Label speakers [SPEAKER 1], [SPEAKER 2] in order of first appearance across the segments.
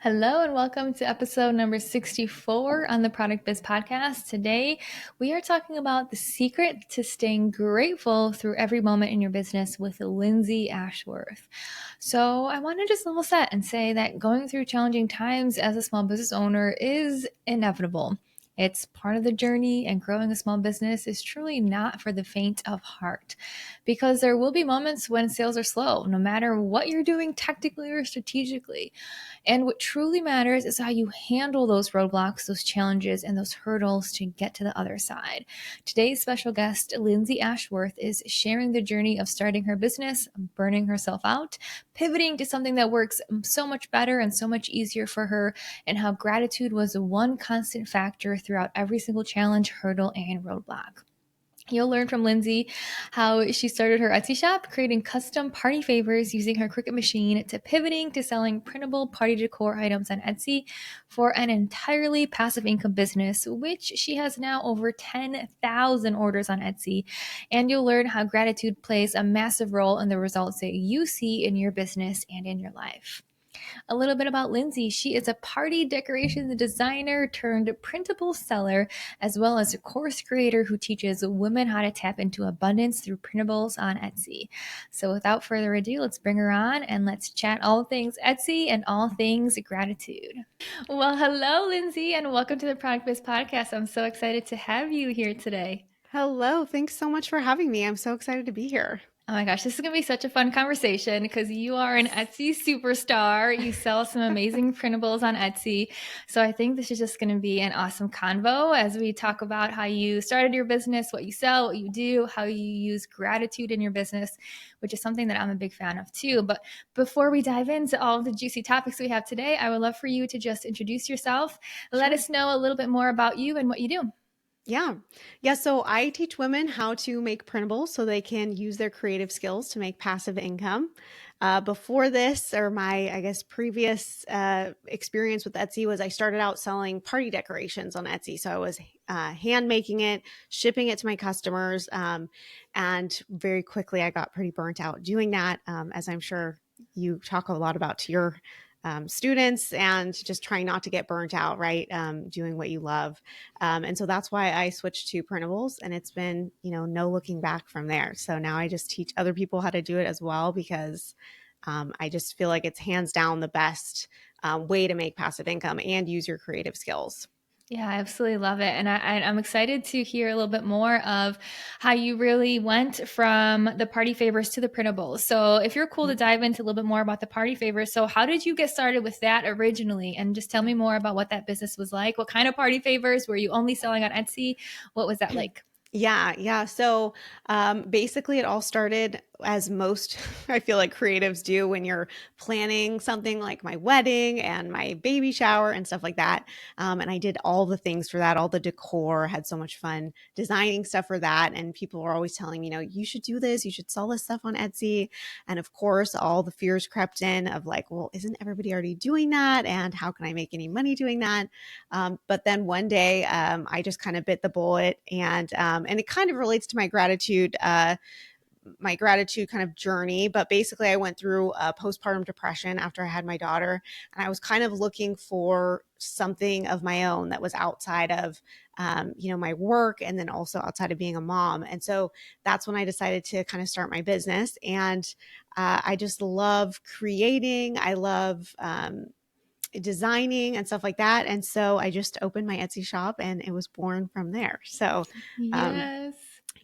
[SPEAKER 1] Hello and welcome to episode number 64 on the Product Biz Podcast. Today, we are talking about the secret to staying grateful through every moment in your business with Lindsay Ashworth. So, I want to just level set and say that going through challenging times as a small business owner is inevitable. It's part of the journey, and growing a small business is truly not for the faint of heart because there will be moments when sales are slow, no matter what you're doing technically or strategically. And what truly matters is how you handle those roadblocks, those challenges, and those hurdles to get to the other side. Today's special guest, Lindsay Ashworth, is sharing the journey of starting her business, burning herself out, pivoting to something that works so much better and so much easier for her, and how gratitude was the one constant factor throughout every single challenge, hurdle, and roadblock. You'll learn from Lindsay how she started her Etsy shop, creating custom party favors using her Cricut machine, to pivoting to selling printable party decor items on Etsy for an entirely passive income business, which she has now over 10,000 orders on Etsy. And you'll learn how gratitude plays a massive role in the results that you see in your business and in your life. A little bit about Lindsay. She is a party decorations designer turned printable seller, as well as a course creator who teaches women how to tap into abundance through printables on Etsy. So without further ado, let's bring her on and let's chat all things Etsy and all things gratitude. Well, hello, Lindsay, and welcome to the Product Biz Podcast. I'm so excited to have you here today.
[SPEAKER 2] Hello. Thanks so much for having me. I'm so excited to be here.
[SPEAKER 1] Oh my gosh, this is going to be such a fun conversation because you are an Etsy superstar. You sell some amazing printables on Etsy. So I think this is just going to be an awesome convo as we talk about how you started your business, what you sell, what you do, how you use gratitude in your business, which is something that I'm a big fan of too. But before we dive into all of the juicy topics we have today, I would love for you to just introduce yourself. Let us know a little bit more about you and what you do.
[SPEAKER 2] Yeah. So I teach women how to make printables so they can use their creative skills to make passive income. Before this, or my, previous experience with Etsy was I started out selling party decorations on Etsy. So I was hand making it, shipping it to my customers. And very quickly, I got pretty burnt out doing that, as I'm sure you talk a lot about to your students, and just trying not to get burnt out, right? Doing what you love. And so that's why I switched to printables, and it's been, no looking back from there. So now I just teach other people how to do it as well, because I just feel like it's hands down the best way to make passive income and use your creative skills.
[SPEAKER 1] Yeah, I absolutely love it. And I'm excited to hear a little bit more of how you really went from the party favors to the printables. So if you're cool to dive into a little bit more about the party favors. So how did you get started with that originally? And just tell me more about what that business was like. What kind of party favors? Were you only selling on Etsy? What was that like?
[SPEAKER 2] Yeah. So basically, it all started as most, I feel like, creatives do when you're planning something like my wedding and my baby shower and stuff like that. And I did all the things for that, all the decor, had so much fun designing stuff for that. And people were always telling me, you should do this, you should sell this stuff on Etsy. And of course, all the fears crept in of like, well, isn't everybody already doing that? And how can I make any money doing that? But then one day, I just kind of bit the bullet, and it kind of relates to my gratitude kind of journey. But basically, I went through a postpartum depression after I had my daughter, and I was kind of looking for something of my own that was outside of my work, and then also outside of being a mom. And so that's when I decided to kind of start my business. And I just love creating. I love designing and stuff like that. And so I just opened my Etsy shop, and it was born from there. So
[SPEAKER 1] Yes.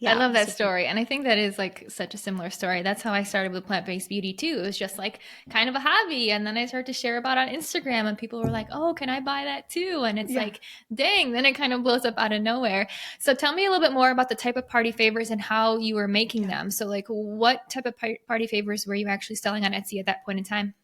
[SPEAKER 1] I
[SPEAKER 2] yeah.
[SPEAKER 1] love that story. And I think that is like such a similar story. That's how I started with plant-based beauty too. It was just like kind of a hobby. And then I started to share about it on Instagram, and people were like, oh, can I buy that too? And it's
[SPEAKER 2] Yeah.
[SPEAKER 1] like, dang, then it kind of blows up out of nowhere. So tell me a little bit more about the type of party favors and how you were making them. So like what type of party favors were you actually selling on Etsy at that point in time?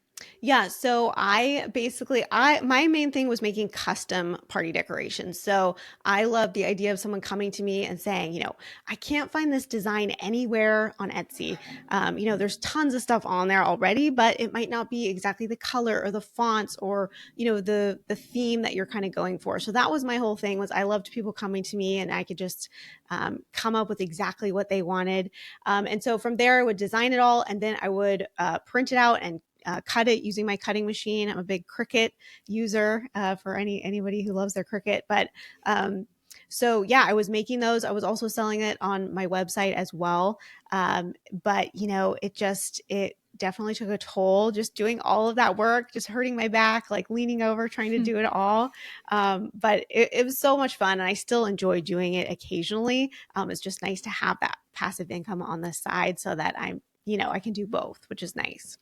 [SPEAKER 2] Yeah. So my main thing was making custom party decorations. So I love the idea of someone coming to me and saying, I can't find this design anywhere on Etsy. There's tons of stuff on there already, but it might not be exactly the color or the fonts or, the theme that you're kind of going for. So that was my whole thing. Was I loved people coming to me, and I could just come up with exactly what they wanted. And so from there, I would design it all, and then I would print it out and cut it using my cutting machine. I'm a big Cricut user for anybody who loves their Cricut. But so yeah, I was making those. I was also selling it on my website as well. But it definitely took a toll just doing all of that work, just hurting my back, like leaning over, trying to do it all. But it was so much fun, and I still enjoy doing it occasionally. It's just nice to have that passive income on the side so that I can do both, which is nice.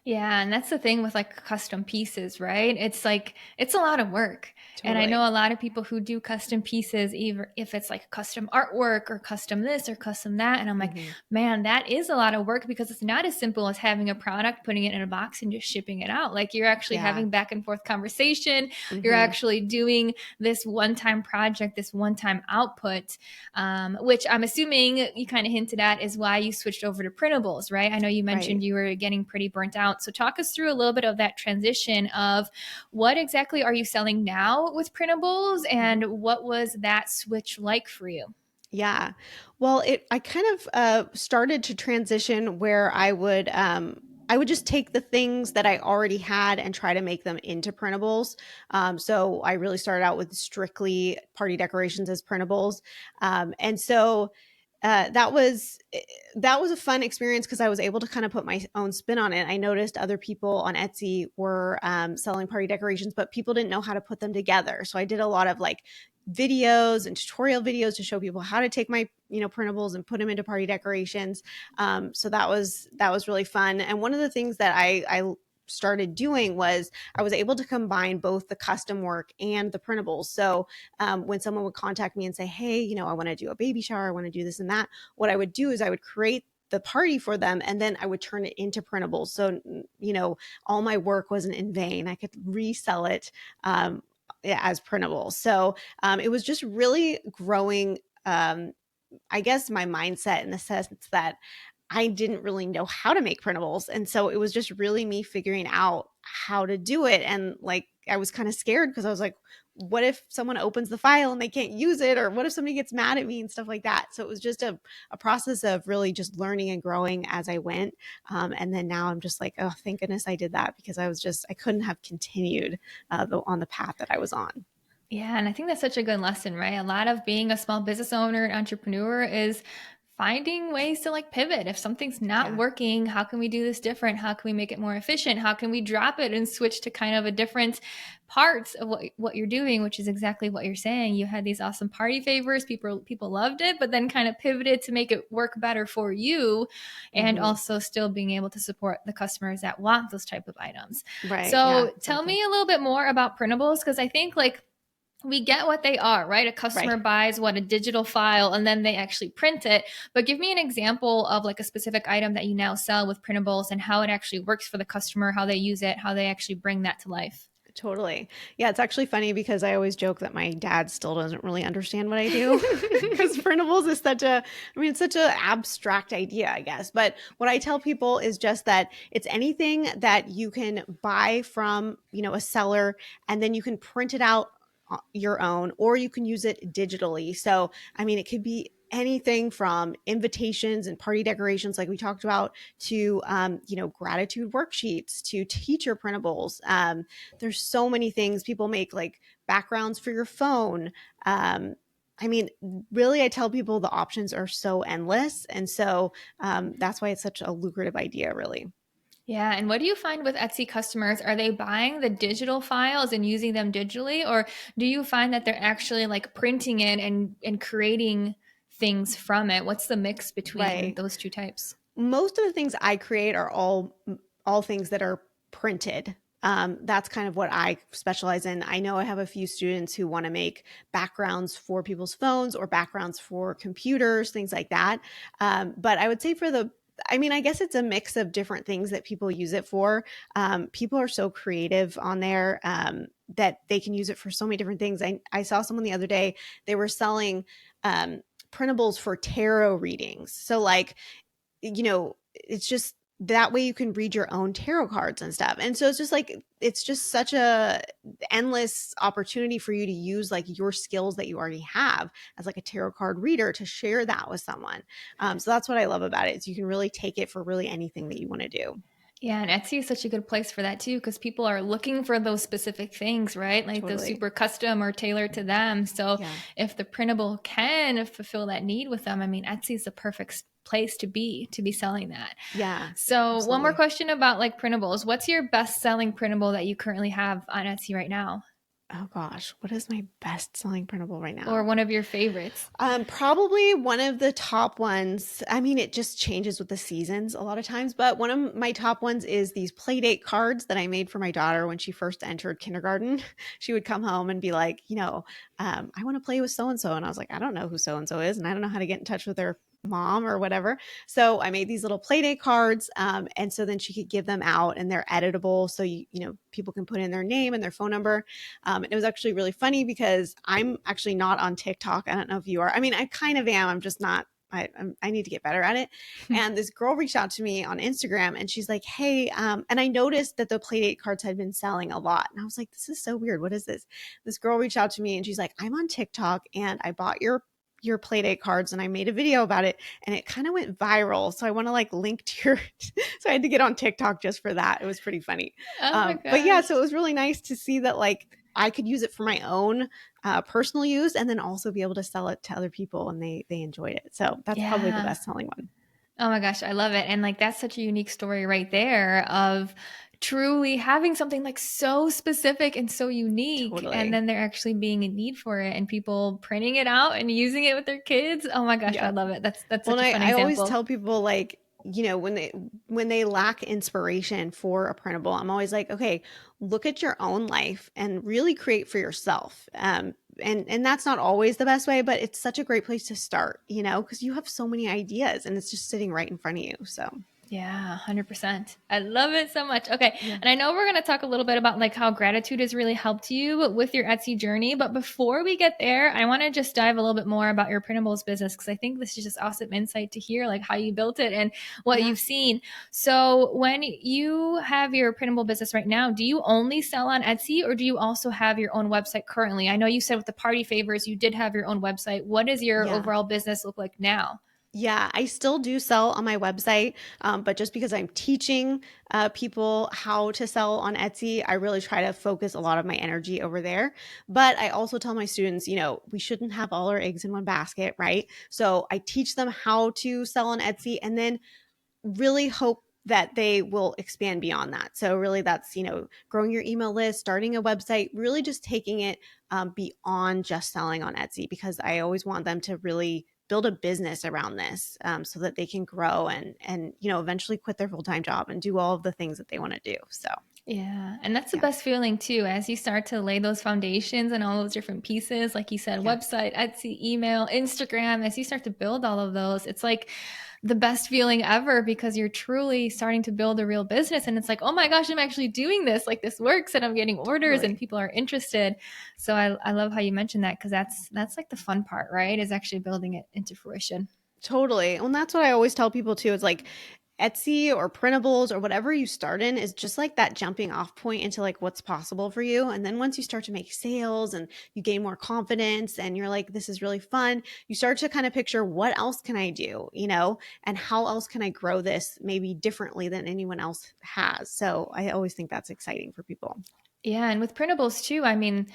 [SPEAKER 1] Yeah, and that's the thing with like custom pieces, right? It's like it's a lot of work. And I
[SPEAKER 2] Totally.
[SPEAKER 1] know a lot of people who do custom pieces, even if it's like custom artwork or custom this or custom that. And I'm like,
[SPEAKER 2] Mm-hmm.
[SPEAKER 1] man, that is a lot of work because it's not as simple as having a product, putting it in a box and just shipping it out. Like you're actually
[SPEAKER 2] Yeah.
[SPEAKER 1] having back and forth conversation. You're
[SPEAKER 2] Mm-hmm.
[SPEAKER 1] actually doing this one-time project, this one-time output, which I'm assuming you kind of hinted at is why you switched over to printables, right? I know you mentioned
[SPEAKER 2] Right.
[SPEAKER 1] you were getting pretty burnt out. So talk us through a little bit of that transition of what exactly are you selling now with printables
[SPEAKER 2] Mm-hmm.
[SPEAKER 1] and what was that switch like for you?
[SPEAKER 2] Yeah. Well, I kind of started to transition where I would just take the things that I already had and try to make them into printables. So I really started out with strictly party decorations as printables. And so that was a fun experience because I was able to kind of put my own spin on it. I noticed other people on Etsy were selling party decorations, but people didn't know how to put them together. So I did a lot of like videos and tutorial videos to show people how to take my printables and put them into party decorations. So that was really fun. And one of the things that I started doing was I was able to combine both the custom work and the printables. So when someone would contact me and say, hey, I want to do a baby shower, I want to do this and that, what I would do is I would create the party for them and then I would turn it into printables. So, all my work wasn't in vain. I could resell it as printable. So it was just really growing, I guess, my mindset in the sense that I didn't really know how to make printables. And so it was just really me figuring out how to do it. And like, I was kind of scared because I was like, what if someone opens the file and they can't use it? Or what if somebody gets mad at me and stuff like that? So it was just a process of really just learning and growing as I went. And then now I'm just like, oh, thank goodness I did that because I couldn't have continued on the path that I was on.
[SPEAKER 1] Yeah, and I think that's such a good lesson, right? A lot of being a small business owner and entrepreneur is finding ways to like pivot. If something's not
[SPEAKER 2] Yeah.
[SPEAKER 1] working, how can we do this different? How can we make it more efficient? How can we drop it and switch to kind of a different parts of what you're doing, which is exactly what you're saying. You had these awesome party favors, people loved it, but then kind of pivoted to make it work better for you and
[SPEAKER 2] Mm-hmm.
[SPEAKER 1] also still being able to support the customers that want those type of items.
[SPEAKER 2] Right. Yeah,
[SPEAKER 1] So, tell
[SPEAKER 2] exactly.
[SPEAKER 1] me a little bit more about printables because I think like we get what they are, right? A customer
[SPEAKER 2] Right.
[SPEAKER 1] buys a digital file and then they actually print it. But give me an example of like a specific item that you now sell with printables and how it actually works for the customer, how they use it, how they actually bring that to life.
[SPEAKER 2] Totally. Yeah, it's actually funny because I always joke that my dad still doesn't really understand what I do because printables is it's such a abstract idea, I guess. But what I tell people is just that it's anything that you can buy from, a seller and then you can print it out your own or you can use it digitally. So, it could be anything from invitations and party decorations like we talked about to gratitude worksheets to teacher printables. There's so many things people make, like backgrounds for your phone. I mean, really, I tell people the options are so endless. And so that's why it's such a lucrative idea, really.
[SPEAKER 1] Yeah. And what do you find with Etsy customers? Are they buying the digital files and using them digitally? Or do you find that they're actually like printing it and creating things from it? What's the mix between
[SPEAKER 2] Right.
[SPEAKER 1] those two types?
[SPEAKER 2] Most of the things I create are all things that are printed. That's kind of what I specialize in. I know I have a few students who want to make backgrounds for people's phones or backgrounds for computers, things like that. But I would say I guess it's a mix of different things that people use it for. People are so creative on there that they can use it for so many different things. I saw someone the other day, they were selling printables for tarot readings. So, like, it's just that way you can read your own tarot cards and stuff. And so it's just such a endless opportunity for you to use like your skills that you already have as like a tarot card reader to share that with someone. So that's what I love about it is you can really take it for really anything that you want to do.
[SPEAKER 1] Yeah, and Etsy is such a good place for that too, because people are looking for those specific things, right? Like those
[SPEAKER 2] Totally.
[SPEAKER 1] super custom or tailored to them. So
[SPEAKER 2] Yeah.
[SPEAKER 1] if the printable can fulfill that need with them, I mean, Etsy is the perfect place to be selling that.
[SPEAKER 2] Yeah,
[SPEAKER 1] So one more
[SPEAKER 2] absolutely.
[SPEAKER 1] question about like printables. What's your best selling printable that you currently have on Etsy right now?
[SPEAKER 2] Oh gosh, what is my best selling printable right
[SPEAKER 1] Or
[SPEAKER 2] now?
[SPEAKER 1] one of your favorites?
[SPEAKER 2] Probably one of the top ones. I mean, it just changes with the seasons a lot of times, but one of my top ones is these Playdate cards that I made for my daughter when she first entered kindergarten. She would come home and be like, I want to play with so and so. And I was like, I don't know who so and so is, and I don't know how to get in touch with their mom or whatever. So I made these little Playdate cards, and so then she could give them out, and they're editable. So people can put in their name and their phone number. And it was actually really funny because I'm actually not on TikTok. I don't know if you are. I mean, I kind of am. I'm just not. I need to get better at it. And this girl reached out to me on Instagram and she's like, hey, and I noticed that the Playdate cards had been selling a lot. And I was like, this is so weird. What is this? This girl reached out to me and she's like, I'm on TikTok and I bought your Playdate cards and I made a video about it and it kind of went viral. So I want to like link to your, so I had to get on TikTok just for that. It was pretty funny.
[SPEAKER 1] Oh my
[SPEAKER 2] But yeah, so
[SPEAKER 1] gosh.
[SPEAKER 2] it was really nice to see that like I could use it for my own personal use and then also be able to sell it to other people and they enjoyed it. So that's probably the
[SPEAKER 1] Yeah.
[SPEAKER 2] best selling one.
[SPEAKER 1] Oh my gosh, I love it. And like that's such a unique story right there of truly having something like so specific and so unique and
[SPEAKER 2] Totally.
[SPEAKER 1] then there actually being a need for it and people printing it out and using it with their kids. Oh my gosh, I
[SPEAKER 2] Yeah.
[SPEAKER 1] love it. That's
[SPEAKER 2] Well,
[SPEAKER 1] such
[SPEAKER 2] and
[SPEAKER 1] a fun
[SPEAKER 2] I always
[SPEAKER 1] example.
[SPEAKER 2] tell people like, when they lack inspiration for a printable, I'm always like, okay, look at your own life and really create for yourself. And that's not always the best way, but it's such a great place to start, because you have so many ideas and it's just sitting right in front of you. So
[SPEAKER 1] Yeah, 100%. I love it so much. Okay.
[SPEAKER 2] yeah.
[SPEAKER 1] And I know we're going to talk a little bit about like how gratitude has really helped you with your Etsy journey. But before we get there, I want to just dive a little bit more about your printables business because I think this is just awesome insight to hear like how you built it and what
[SPEAKER 2] Yeah.
[SPEAKER 1] you've seen. So when you have your printable business right now, do you only sell on Etsy or do you also have your own website currently? I know you said with the party favors, you did have your own website. What does your
[SPEAKER 2] Yeah.
[SPEAKER 1] overall business look like now?
[SPEAKER 2] Yeah, I still do sell on my website, but just because I'm teaching people how to sell on Etsy, I really try to focus a lot of my energy over there. But I also tell my students, we shouldn't have all our eggs in one basket, right? So I teach them how to sell on Etsy and then really hope that they will expand beyond that. So really that's, growing your email list, starting a website, really just taking it beyond just selling on Etsy because I always want them to really build a business around this so that they can grow and eventually quit their full-time job and do all of the things that they want to do. So
[SPEAKER 1] Yeah. And that's the
[SPEAKER 2] yeah,
[SPEAKER 1] best feeling too, as you start to lay those foundations and all those different pieces, like you said,
[SPEAKER 2] yeah,
[SPEAKER 1] website, Etsy, email, Instagram, as you start to build all of those, it's like the best feeling ever because you're truly starting to build a real business. And it's like, oh my gosh, I'm actually doing this. Like this works and I'm getting orders and
[SPEAKER 2] totally.
[SPEAKER 1] people are interested. So I love how you mentioned that because that's like the fun part, right? Is actually building it into fruition.
[SPEAKER 2] Totally. Well, and that's what I always tell people too. It's like Etsy or printables or whatever you start in is just like that jumping off point into like what's possible for you. And then once you start to make sales and you gain more confidence and you're like, this is really fun, you start to kind of picture what else can I do, and how else can I grow this maybe differently than anyone else has. So I always think that's exciting for people.
[SPEAKER 1] Yeah, and with printables too, I mean,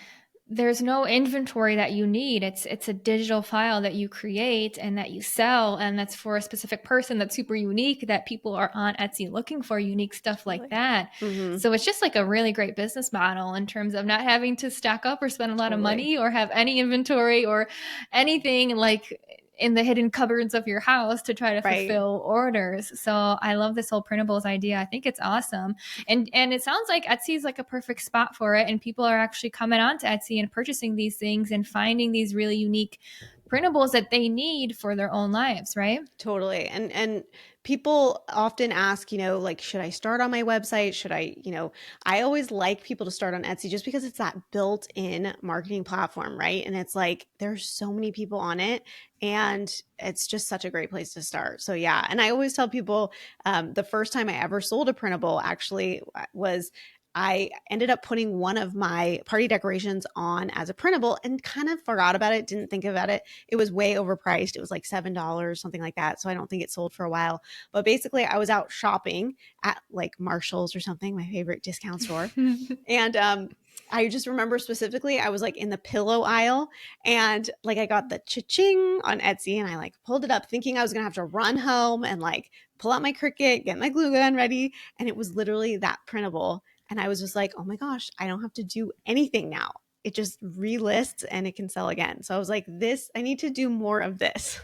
[SPEAKER 1] there's no inventory that you need. It's a digital file that you create and that you sell and that's for a specific person that's super unique that people are on Etsy looking for unique stuff like
[SPEAKER 2] Totally.
[SPEAKER 1] that.
[SPEAKER 2] Mm-hmm.
[SPEAKER 1] So it's just like a really great business model in terms of not having to stack up or spend a lot of
[SPEAKER 2] Totally.
[SPEAKER 1] money or have any inventory or anything like in the hidden cupboards of your house to try to
[SPEAKER 2] Right.
[SPEAKER 1] fulfill orders. So I love this whole printables idea. I think it's awesome. And it sounds like Etsy is like a perfect spot for it and people are actually coming onto Etsy and purchasing these things and finding these really unique printables that they need for their own lives, right?
[SPEAKER 2] Totally. And people often ask, like, should I start on my website? Should I always like people to start on Etsy just because it's that built-in marketing platform, right? And it's like there's so many people on it and it's just such a great place to start. So yeah. And I always tell people the first time I ever sold a printable actually was I ended up putting one of my party decorations on as a printable and kind of forgot about it, didn't think about it. It was way overpriced. It was like $7, something like that. So I don't think it sold for a while. But basically, I was out shopping at like Marshall's or something, my favorite discount store. And I just remember specifically, I was like in the pillow aisle and like I got the cha-ching on Etsy and I like pulled it up thinking I was going to have to run home and like pull out my Cricut, get my glue gun ready. And it was literally that printable. And I was just like, oh my gosh, I don't have to do anything now. It just relists and it can sell again. So I was like, I need to do more of this.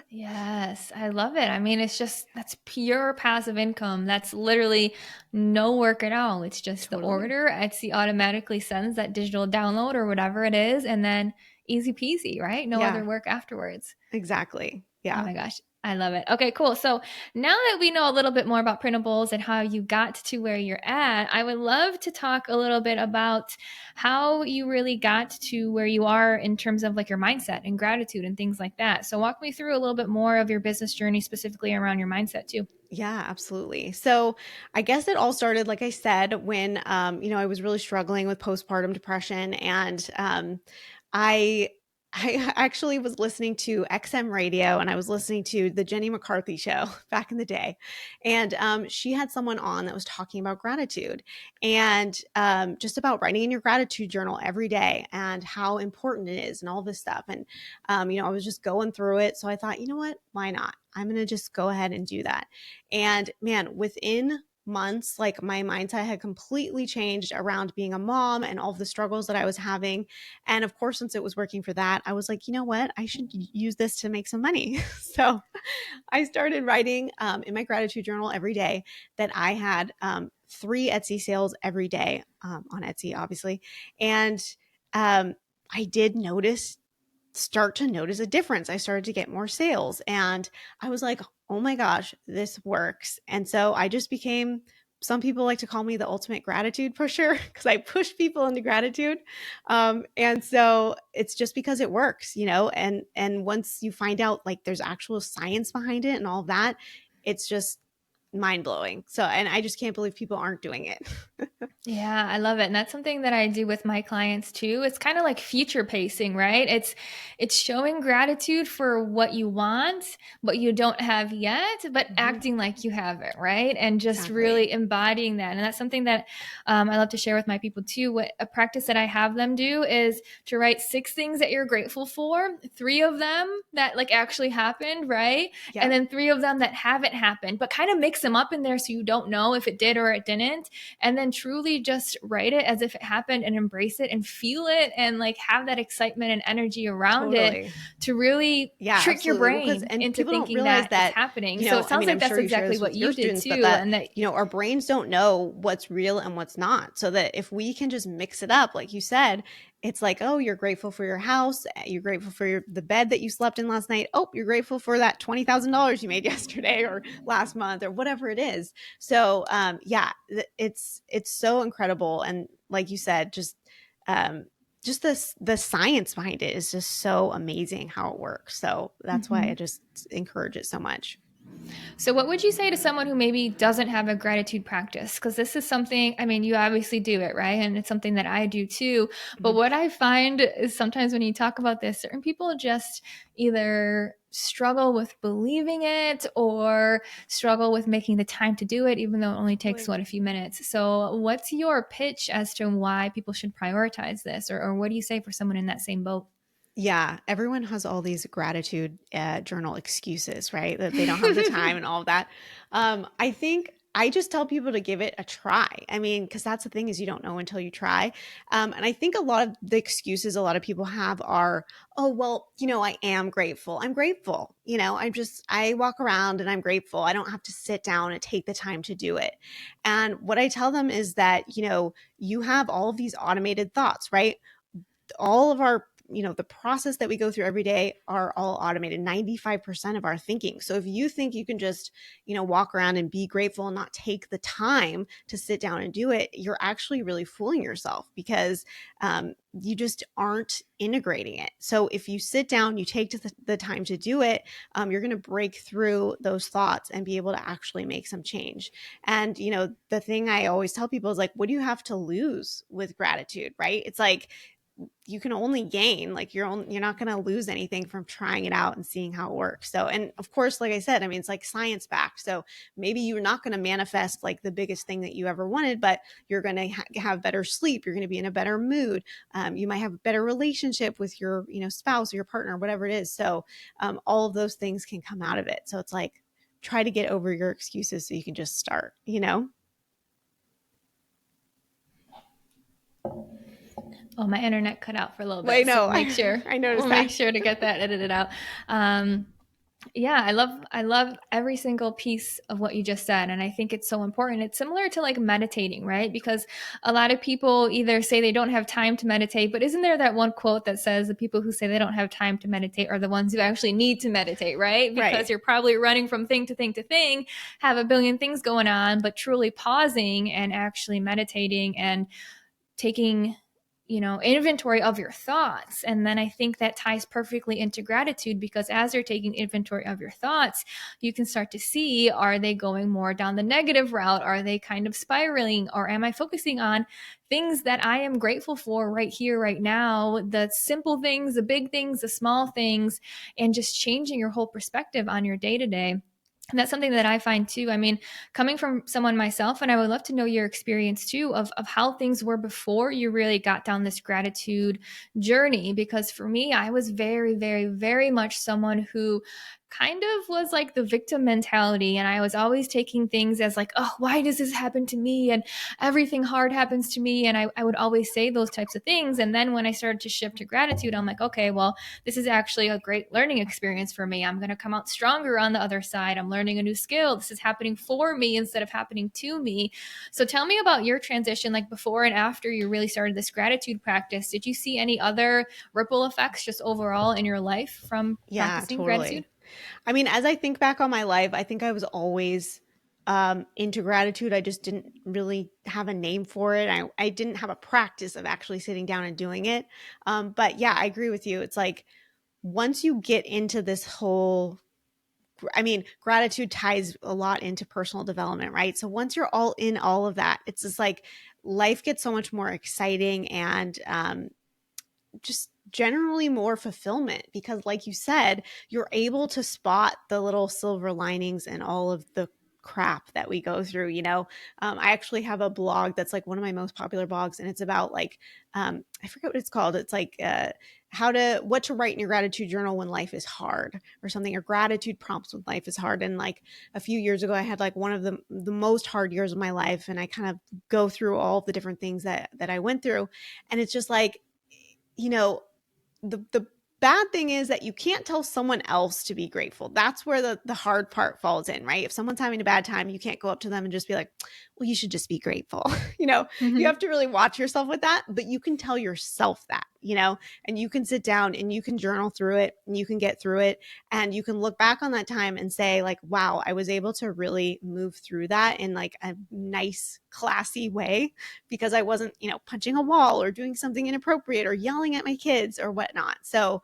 [SPEAKER 1] Yes, I love it. I mean, that's pure passive income. That's literally no work at all. It's just the
[SPEAKER 2] Totally.
[SPEAKER 1] order. Etsy automatically sends that digital download or whatever it is, and then easy peasy, right? No other
[SPEAKER 2] Yeah,
[SPEAKER 1] work afterwards.
[SPEAKER 2] exactly.
[SPEAKER 1] Oh
[SPEAKER 2] Yeah.
[SPEAKER 1] my gosh, I love it. Okay, cool. So now that we know a little bit more about printables and how you got to where you're at, I would love to talk a little bit about how you really got to where you are in terms of like your mindset and gratitude and things like that. So walk me through a little bit more of your business journey, specifically around your mindset too.
[SPEAKER 2] Yeah, absolutely. So I guess it all started, like I said, when I was really struggling with postpartum depression, and I I actually was listening to XM radio, and I was listening to the Jenny McCarthy show back in the day, and she had someone on that was talking about gratitude and just about writing in your gratitude journal every day and how important it is and all this stuff. And I was just going through it, so I thought, you know what, why not? I'm gonna just go ahead and do that. And man, within months, like my mindset had completely changed around being a mom and all of the struggles that I was having. And of course, since it was working for that, I was like, you know what? I should use this to make some money. So I started writing in my gratitude journal every day that I had 3 Etsy sales every day on Etsy, obviously. And I did start to notice a difference. I started to get more sales and I was like, oh my gosh, this works. And so I just became, some people like to call me the ultimate gratitude pusher because I push people into gratitude. And so it's just because it works, and once you find out like there's actual science behind it and all that, it's just mind blowing. So, and I just can't believe people aren't doing it.
[SPEAKER 1] Yeah, I love it. And that's something that I do with my clients too. It's kind of like future pacing, right? It's showing gratitude for what you want, what you don't have yet, but
[SPEAKER 2] Mhm.
[SPEAKER 1] acting like you have it, right? And just
[SPEAKER 2] Exactly.
[SPEAKER 1] really embodying that. And that's something that I love to share with my people too. What a practice that I have them do is to write 6 things that you're grateful for, 3 of them that like actually happened, right? And
[SPEAKER 2] Yep.
[SPEAKER 1] then 3 of them that haven't happened, but kind of mix them up in there so you don't know if it did or it didn't, and then truly just write it as if it happened and embrace it and feel it and like have that excitement and energy around it
[SPEAKER 2] Totally.
[SPEAKER 1] to really
[SPEAKER 2] Yeah,
[SPEAKER 1] trick your
[SPEAKER 2] absolutely. Well, because
[SPEAKER 1] brain
[SPEAKER 2] and
[SPEAKER 1] into
[SPEAKER 2] people don't
[SPEAKER 1] thinking
[SPEAKER 2] realize
[SPEAKER 1] that it's
[SPEAKER 2] that,
[SPEAKER 1] happening. So it
[SPEAKER 2] I
[SPEAKER 1] sounds
[SPEAKER 2] mean,
[SPEAKER 1] like
[SPEAKER 2] I'm
[SPEAKER 1] that's
[SPEAKER 2] sure you share
[SPEAKER 1] exactly
[SPEAKER 2] this
[SPEAKER 1] what
[SPEAKER 2] with your
[SPEAKER 1] you did
[SPEAKER 2] students, but
[SPEAKER 1] too.
[SPEAKER 2] that,
[SPEAKER 1] And that
[SPEAKER 2] our brains don't know what's real and what's not. So that if we can just mix it up, like you said, it's like, oh, you're grateful for your house, you're grateful for the bed that you slept in last night. Oh, you're grateful for that $20,000 you made yesterday or last month or whatever it is. So, yeah, it's so incredible, and like you said, um, just the science behind it is just so amazing how it works. So that's why I
[SPEAKER 1] Mhm.
[SPEAKER 2] just encourage it so much.
[SPEAKER 1] So, what would you say to someone who maybe doesn't have a gratitude practice? Because this is something, I mean, you obviously do it, right? And it's something that I do too. But
[SPEAKER 2] Mhm.
[SPEAKER 1] what I find is sometimes when you talk about this, certain people just either struggle with believing it or struggle with making the time to do it, even though it only takes,
[SPEAKER 2] Totally.
[SPEAKER 1] what, a few minutes. So, what's your pitch as to why people should prioritize this? Or what do you say for someone in that same boat?
[SPEAKER 2] Yeah, everyone has all these gratitude journal excuses, right? That they don't have the time and all of that. I think I just tell people to give it a try. I mean, because that's the thing, is you don't know until you try. And I think a lot of the excuses a lot of people have are, oh, well, I am grateful. I'm grateful. I walk around and I'm grateful. I don't have to sit down and take the time to do it. And what I tell them is that, you have all of these automated thoughts, right? All of our the process that we go through every day are all automated, 95% of our thinking. So if you think you can just, walk around and be grateful and not take the time to sit down and do it, you're actually really fooling yourself, because you just aren't integrating it. So if you sit down, you take the time to do it, you're going to break through those thoughts and be able to actually make some change. And, the thing I always tell people is like, what do you have to lose with gratitude, right? It's like, you can only gain. Like, you're not going to lose anything from trying it out and seeing how it works. So, and of course, like I said, I mean, it's like science backed. So maybe you're not going to manifest like the biggest thing that you ever wanted, but you're going to have better sleep. You're going to be in a better mood. You might have a better relationship with your, spouse or your partner, whatever it is. So all of those things can come out of it. So it's like, try to get over your excuses so you can just start,
[SPEAKER 1] Oh, my internet cut out for a little bit.
[SPEAKER 2] I know.
[SPEAKER 1] So make sure
[SPEAKER 2] I noticed
[SPEAKER 1] we'll
[SPEAKER 2] that.
[SPEAKER 1] make sure to get that edited out. Yeah, I love every single piece of what you just said. And I think it's so important. It's similar to like meditating, right? Because a lot of people either say they don't have time to meditate, but isn't there that one quote that says the people who say they don't have time to meditate are the ones who actually need to meditate, right? Because
[SPEAKER 2] Right.
[SPEAKER 1] you're probably running from thing to thing to thing, have a billion things going on, but truly pausing and actually meditating and taking inventory of your thoughts. And then I think that ties perfectly into gratitude, because as you're taking inventory of your thoughts, you can start to see, are they going more down the negative route? Are they kind of spiraling? Or am I focusing on things that I am grateful for right here, right now, the simple things, the big things, the small things, and just changing your whole perspective on your day to day. And that's something that I find too. I mean, coming from someone myself, and I would love to know your experience too of how things were before you really got down this gratitude journey. Because for me, I was very, very, very much someone who kind of was like the victim mentality. And I was always taking things as like, oh, why does this happen to me? And everything hard happens to me. And I would always say those types of things. And then when I started to shift to gratitude, I'm like, okay, well, this is actually a great learning experience for me. I'm going to come out stronger on the other side. I'm learning a new skill. This is happening for me instead of happening to me. So tell me about your transition, like before and after you really started this gratitude practice. Did you see any other ripple effects just overall in your life from
[SPEAKER 2] Yeah,
[SPEAKER 1] practicing gratitude?
[SPEAKER 2] totally. I mean, as I think back on my life, I think I was always into gratitude. I just didn't really have a name for it. I didn't have a practice of actually sitting down and doing it. But yeah, I agree with you. It's like, once you get into this whole, I mean, gratitude ties a lot into personal development, right? So once you're all in all of that, it's just like life gets so much more exciting and just generally more fulfillment, because like you said, you're able to spot the little silver linings in all of the crap that we go through. I actually have a blog that's like one of my most popular blogs, and it's about like I forget what it's called. It's like what to write in your gratitude journal when life is hard, or something, or gratitude prompts when life is hard. And like a few years ago, I had like one of the most hard years of my life, and I kind of go through all of the different things that I went through, and it's just like, you know, the bad thing is that you can't tell someone else to be grateful. That's where the hard part falls in, right? If someone's having a bad time, you can't go up to them and just be like, well, you should just be grateful. You have to really watch yourself with that, but you can tell yourself that, and you can sit down and you can journal through it and you can get through it, and you can look back on that time and say like, wow, I was able to really move through that in like a nice, classy way, because I wasn't, punching a wall or doing something inappropriate or yelling at my kids or whatnot. So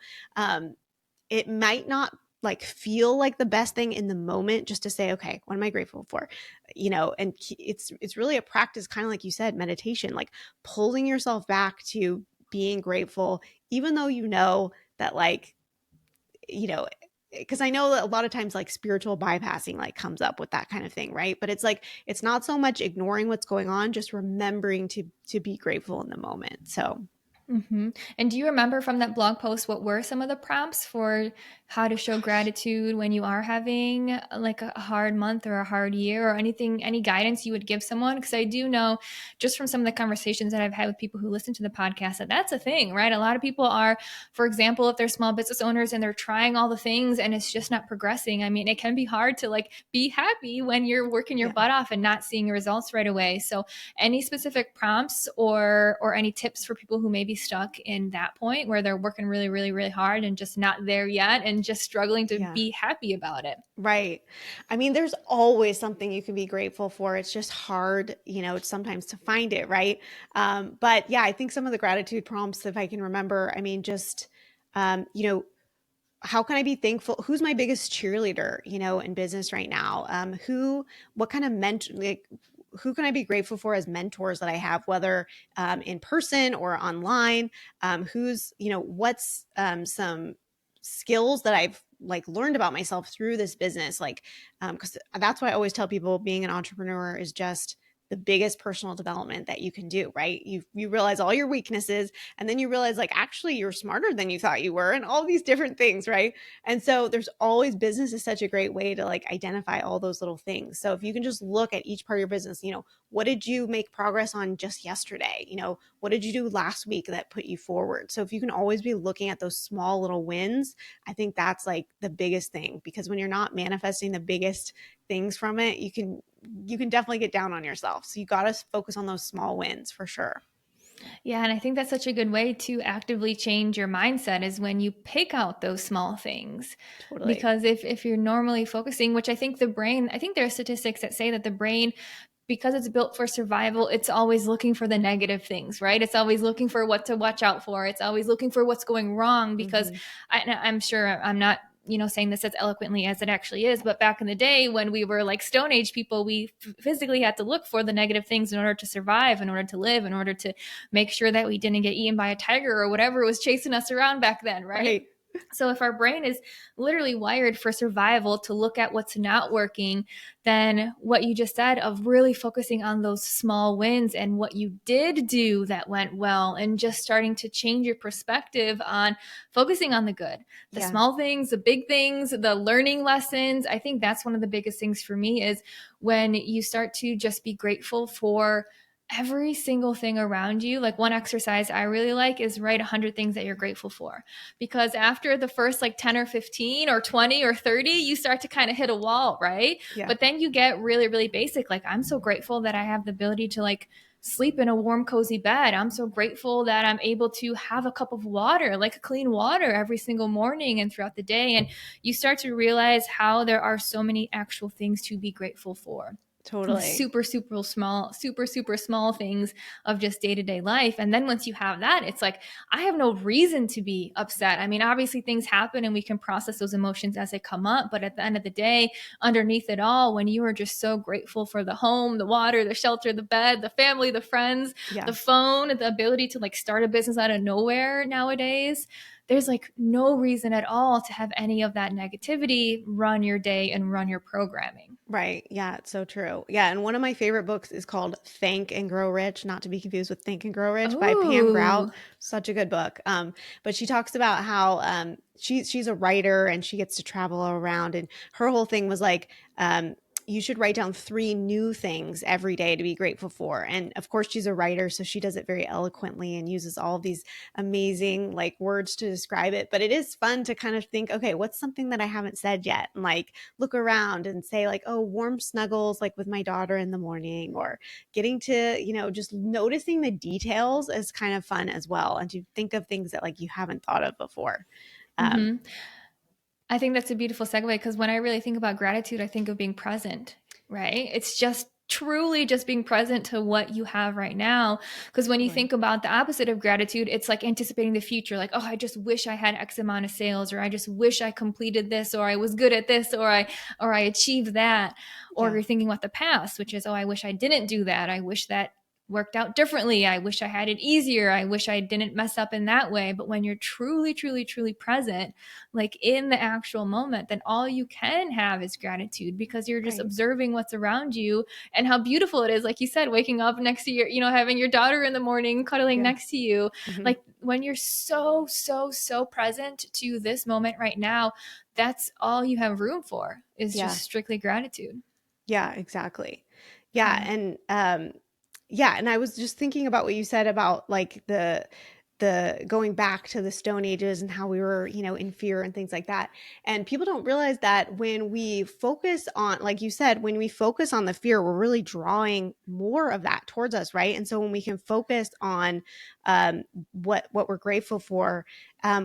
[SPEAKER 2] it might not like feel like the best thing in the moment, just to say, okay, what am I grateful for? And it's really a practice, kind of like you said, meditation, like pulling yourself back to being grateful, even though that like, because I know that a lot of times like spiritual bypassing like comes up with that kind of thing, right? But it's like, it's not so much ignoring what's going on, just remembering to be grateful in the moment. So
[SPEAKER 1] And do you remember from that blog post what were some of the prompts for how to show gratitude when you are having like a hard month or a hard year, or anything, any guidance you would give someone? Because I do know just from some of the conversations that I've had with people who listen to the podcast that that's a thing, right? A lot of people are, for example, if they're small business owners and they're trying all the things and it's just not progressing. I mean, it can be hard to like be happy when you're working your butt off and not seeing results right away. So any specific prompts or any tips for people who maybe stuck in that point where they're working really, really, really hard and just not there yet and just struggling to
[SPEAKER 2] Yeah.
[SPEAKER 1] be happy about it.
[SPEAKER 2] Right. I mean, there's always something you can be grateful for. It's just hard, sometimes to find it, right? But yeah, I think some of the gratitude prompts, if I can remember, I mean, just, um, you know, how can I be thankful? Who's my biggest cheerleader, in business right now? What kind of who can I be grateful for as mentors that I have, whether in person or online? What's some skills that I've like learned about myself through this business? Like, because that's why I always tell people being an entrepreneur is just the biggest personal development that you can do, right? You realize all your weaknesses, and then you realize like actually you're smarter than you thought you were, and all these different things, right? And so there's always, business is such a great way to like identify all those little things. So if you can just look at each part of your business, what did you make progress on just yesterday? What did you do last week that put you forward? So if you can always be looking at those small little wins, I think that's like the biggest thing, because when you're not manifesting the biggest things from it, you can definitely get down on yourself. So you got to focus on those small wins for sure.
[SPEAKER 1] Yeah, and I think that's such a good way to actively change your mindset is when you pick out those small things.
[SPEAKER 2] Totally.
[SPEAKER 1] Because if you're normally focusing, which I think the brain, I think there are statistics that say that the brain, because it's built for survival, it's always looking for the negative things, right? It's always looking for what to watch out for. It's always looking for what's going wrong because
[SPEAKER 2] Mm-hmm.
[SPEAKER 1] I'm sure I'm not saying this as eloquently as it actually is, but back in the day when we were like Stone Age people, we physically had to look for the negative things in order to survive, in order to live, in order to make sure that we didn't get eaten by a tiger or whatever was chasing us around back then, right?
[SPEAKER 2] Right.
[SPEAKER 1] So if our brain is literally wired for survival to look at what's not working, then what you just said of really focusing on those small wins and what you did do that went well and just starting to change your perspective on focusing on the good, the
[SPEAKER 2] Yeah.
[SPEAKER 1] small things, the big things, the learning lessons. I think that's one of the biggest things for me is when you start to just be grateful for every single thing around you. Like one exercise I really like is write 100 things that you're grateful for, because after the first like 10 or 15 or 20 or 30, you start to kind of hit a wall, right?
[SPEAKER 2] Yeah.
[SPEAKER 1] But then you get really, really basic. Like I'm so grateful that I have the ability to like sleep in a warm, cozy bed. I'm so grateful that I'm able to have a cup of water, like clean water every single morning and throughout the day. And you start to realize how there are so many actual things to be grateful for, the
[SPEAKER 2] Totally.
[SPEAKER 1] super small things of just day-to-day life. And then once you have that, it's like I have no reason to be upset. I mean, obviously things happen and we can process those emotions as they come up, but at the end of the day, underneath it all, when you are just so grateful for the home, the water, the shelter, the bed, the family, the friends,
[SPEAKER 2] Yeah.
[SPEAKER 1] the phone, the ability to like start a business out of nowhere nowadays, there's like no reason at all to have any of that negativity run your day and run your programming.
[SPEAKER 2] Right. Yeah, it's so true. Yeah, and one of my favorite books is called Think and Grow Rich, not to be confused with Think and Grow Rich by Pam Grout.
[SPEAKER 1] Oh,
[SPEAKER 2] Such a good book. But she talks about how she's a writer and she gets to travel around, and her whole thing was like you should write down 3 new things every day to be grateful for. And of course, she's a writer, so she does it very eloquently and uses all of these amazing like words to describe it. But it is fun to kind of think, okay, what's something that I haven't said yet? And like look around and say like, oh, warm snuggles like with my daughter in the morning, or getting to, just noticing the details is kind of fun as well. And to think of things that like you haven't thought of before. Um,
[SPEAKER 1] mm-hmm. I think that's a beautiful segue because when I really think about gratitude, I think of being present, right? It's just truly just being present to what you have right now. Because when you
[SPEAKER 2] totally.
[SPEAKER 1] think about the opposite of gratitude, it's like anticipating the future, like, oh, I just wish I had X amount of sales, or I just wish I completed this, or I was good at this, or I achieved that. Or
[SPEAKER 2] Yeah.
[SPEAKER 1] you're thinking about the past, which is, oh, I wish I didn't do that. I wish that worked out differently. I wish I had it easier. I wish I didn't mess up in that way. But when you're truly, truly, truly present, like in the actual moment, then all you can have is gratitude because you're just
[SPEAKER 2] Right.
[SPEAKER 1] observing what's around you and how beautiful it is. Like you said, waking up next to having your daughter in the morning, cuddling
[SPEAKER 2] Yeah.
[SPEAKER 1] next to you.
[SPEAKER 2] Hmm.
[SPEAKER 1] Like when you're so, so, so present to this moment right now, that's all you have room for is
[SPEAKER 2] Yeah.
[SPEAKER 1] just strictly gratitude.
[SPEAKER 2] Yeah, exactly. Yeah,
[SPEAKER 1] Yeah.
[SPEAKER 2] and I was just thinking about what you said about like the going back to the Stone Ages and how we were, in fear and things like that. And people don't realize that when we focus on, like you said, when we focus on the fear, we're really drawing more of that towards us, right? And so when we can focus on what we're grateful for,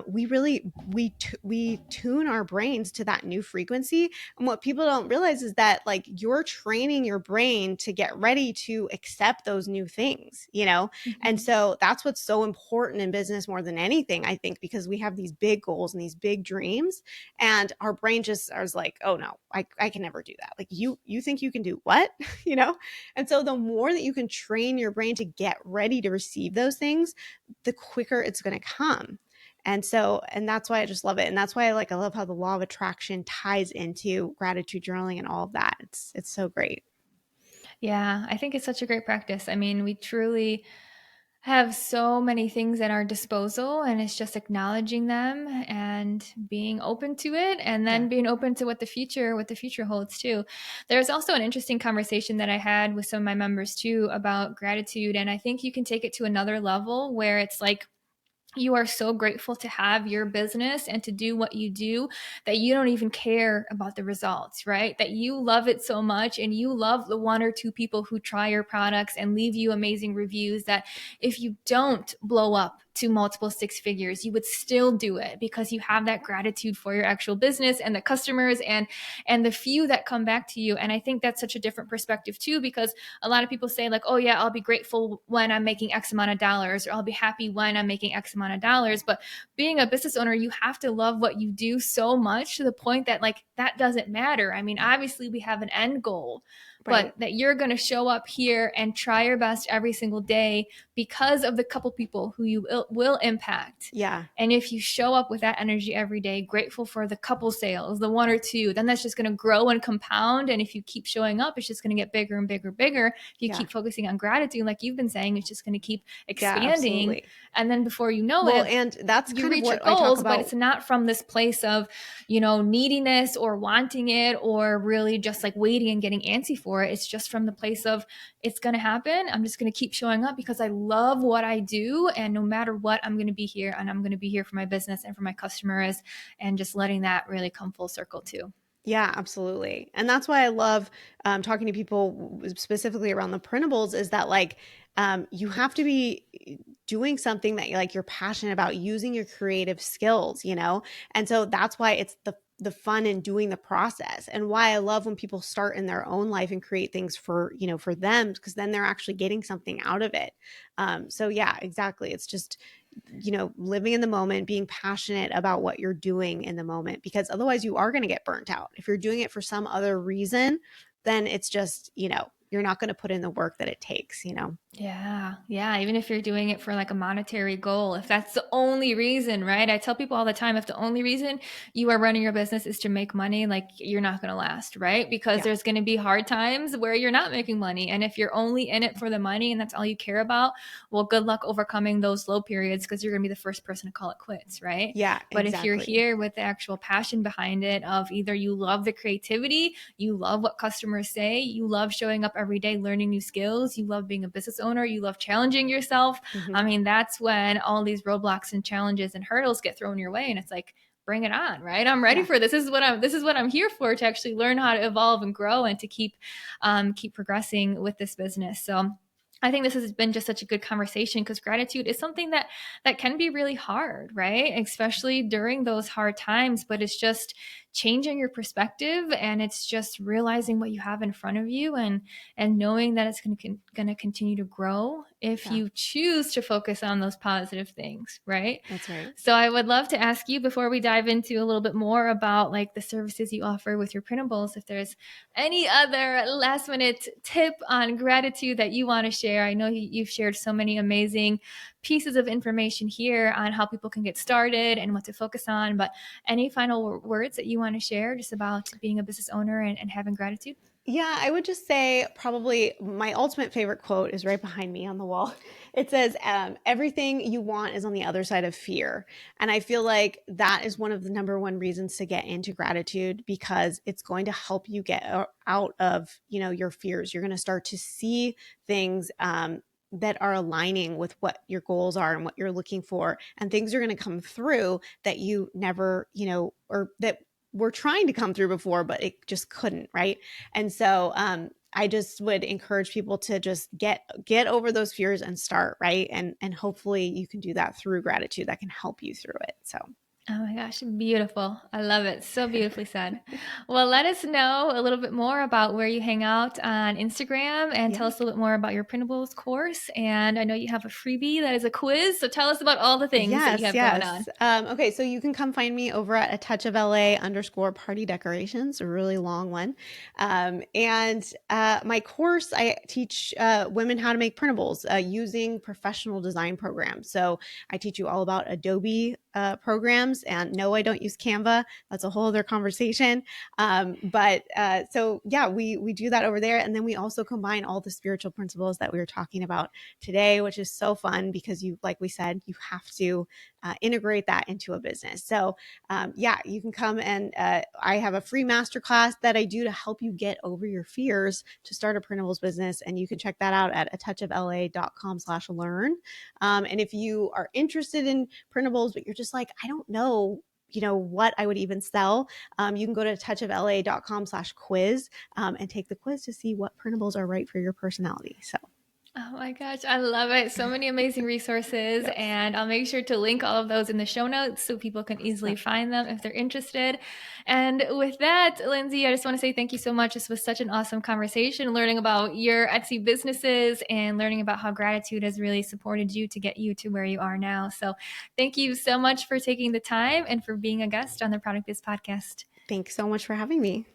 [SPEAKER 2] we really we tune our brains to that new frequency. And what people don't realize is that like you're training your brain to get ready to accept those new things, and
[SPEAKER 1] Mhm.
[SPEAKER 2] so that's what's so important in business more than anything, I think, because we have these big goals and these big dreams, and our brain just is like, oh no, I can never do that. Like you think you can do what? you know? And so the more that you can train your brain to get ready to receive those things, the quicker it's going to come. And that's why I just love it. And that's why I love how the law of attraction ties into gratitude journaling and all of that. It's so great.
[SPEAKER 1] Yeah, I think it's such a great practice. I mean, we truly have so many things at our disposal, and it's just acknowledging them and being open to it, and
[SPEAKER 2] Yeah.
[SPEAKER 1] then being open to what the future holds too. There's also an interesting conversation that I had with some of my members too about gratitude, and I think you can take it to another level where it's like you are so grateful to have your business and to do what you do that you don't even care about the results, right? That you love it so much and you love the one or two people who try your products and leave you amazing reviews that if you don't blow up to multiple six figures, you would still do it because you have that gratitude for your actual business and the customers and the few that come back to you. And I think that's such a different perspective too, because a lot of people say like, oh yeah, I'll be grateful when I'm making X amount of dollars, or I'll be happy when I'm making X amount of dollars. But being a business owner, you have to love what you do so much to the point that like that doesn't matter. I mean, obviously we have an end goal, but
[SPEAKER 2] Right.
[SPEAKER 1] that you're going to show up here and try your best every single day because of the couple people who you will impact.
[SPEAKER 2] Yeah.
[SPEAKER 1] And if you show up with that energy every day, grateful for the couple sales, the one or two, then that's just going to grow and compound. And if you keep showing up, it's just going to get bigger and bigger and bigger. If you
[SPEAKER 2] Yeah.
[SPEAKER 1] keep focusing on gratitude, like you've been saying, it's just going to keep
[SPEAKER 2] Yeah,
[SPEAKER 1] expanding.
[SPEAKER 2] absolutely.
[SPEAKER 1] And then before you know
[SPEAKER 2] Well,
[SPEAKER 1] it,
[SPEAKER 2] and that's
[SPEAKER 1] you
[SPEAKER 2] kind of
[SPEAKER 1] reach your
[SPEAKER 2] what I talk
[SPEAKER 1] goals, but
[SPEAKER 2] about.
[SPEAKER 1] it's not from this place of, neediness or wanting it or really just like waiting and getting antsy for it. It's just from the place of it's going to happen. I'm just going to keep showing up because I love what I do. And no matter what, I'm going to be here and I'm going to be here for my business and for my customers and just letting that really come full circle too.
[SPEAKER 2] Yeah, absolutely. And that's why I love talking to people specifically around the printables is that like you have to be doing something that like you're passionate about, using your creative skills, And so that's why it's the fun in doing the process, and why I love when people start in their own life and create things for, for them, because then they're actually getting something out of it. So yeah, exactly. It's just living in the moment, being passionate about what you're doing in the moment, because otherwise you are going to get burnt out. If you're doing it for some other reason, then it's just, you're not going to put in the work that it takes.
[SPEAKER 1] Yeah. Yeah. Even if you're doing it for like a monetary goal, if that's the only reason, right? I tell people all the time, if the only reason you are running your business is to make money, like you're not going to last, right? Because
[SPEAKER 2] Yeah.
[SPEAKER 1] there's going to be hard times where you're not making money. And if you're only in it for the money and that's all you care about, well, good luck overcoming those low periods because you're going to be the first person to call it quits, right?
[SPEAKER 2] Yeah,
[SPEAKER 1] But if you're
[SPEAKER 2] exactly.
[SPEAKER 1] here with the actual passion behind it of either you love the creativity, you love what customers say, you love showing up every day, learning new skills, you love being a business owner, you love challenging yourself. I
[SPEAKER 2] Hmm.
[SPEAKER 1] mean, that's when all these roadblocks and challenges and hurdles get thrown your way and it's like bring it on, right? I'm ready
[SPEAKER 2] Yeah.
[SPEAKER 1] for this. This is what I'm here for, to actually learn how to evolve and grow and to keep progressing with this business. So I think this has been just such a good conversation because gratitude is something that can be really hard, right? Especially during those hard times, but it's just changing your perspective and it's just realizing what you have in front of you and knowing that it's going to continue to grow if
[SPEAKER 2] Yeah,
[SPEAKER 1] you choose to focus on those positive things, right?
[SPEAKER 2] that's right.
[SPEAKER 1] So I would love to ask you before we dive into a little bit more about like the services you offer with your printables, if there's any other last minute tip on gratitude that you want to share. I know you've shared so many amazing pieces of information here on how people can get started and what to focus on, but any final words that you want to share just about being a business owner and having gratitude?
[SPEAKER 2] Yeah, I would just say probably my ultimate favorite quote is right behind me on the wall. It says, everything you want is on the other side of fear. And I feel like that is one of the number one reasons to get into gratitude, because it's going to help you get out of, your fears. You're going to start to see things, that are aligning with what your goals are and what you're looking for. And things are going to come through that you never, or that were trying to come through before, but it just couldn't. Right. And so, I just would encourage people to just get over those fears and start, right? And hopefully you can do that through gratitude that can help you through it. So
[SPEAKER 1] Oh my gosh, beautiful. I love it. So beautifully said. Well, let us know a little bit more about where you hang out on Instagram and
[SPEAKER 2] yeah.
[SPEAKER 1] tell us a little bit more about your Printables course. And I know you have a freebie that is a quiz. So tell us about all the things that you
[SPEAKER 2] Yes,
[SPEAKER 1] have going on.
[SPEAKER 2] yes. Okay, so you can come find me over at a touch of LA _ party decorations, a really long one. And my course, I teach women how to make printables using professional design programs. So I teach you all about Adobe programs, and no, I don't use Canva. That's a whole other conversation. So yeah, we do that over there. And then we also combine all the spiritual principles that we were talking about today, which is so fun because like we said, you have to integrate that into a business. So yeah, you can come and I have a free masterclass that I do to help you get over your fears to start a printables business. And you can check that out at atouchofla.com/learn. And if you are interested in printables, but you're just like, I don't know, what I would even sell, you can go to touchofla.com/quiz and take the quiz to see what printables are right for your personality. So
[SPEAKER 1] Oh my gosh, I love it. So many amazing resources,
[SPEAKER 2] yes.
[SPEAKER 1] and I'll make sure to link all of those in the show notes so people can easily find them if they're interested. And with that, Lindsay, I just want to say thank you so much. This was such an awesome conversation, learning about your Etsy businesses and learning about how gratitude has really supported you to get you to where you are now. So thank you so much for taking the time and for being a guest on the Product Biz podcast.
[SPEAKER 2] Thanks so much for having me.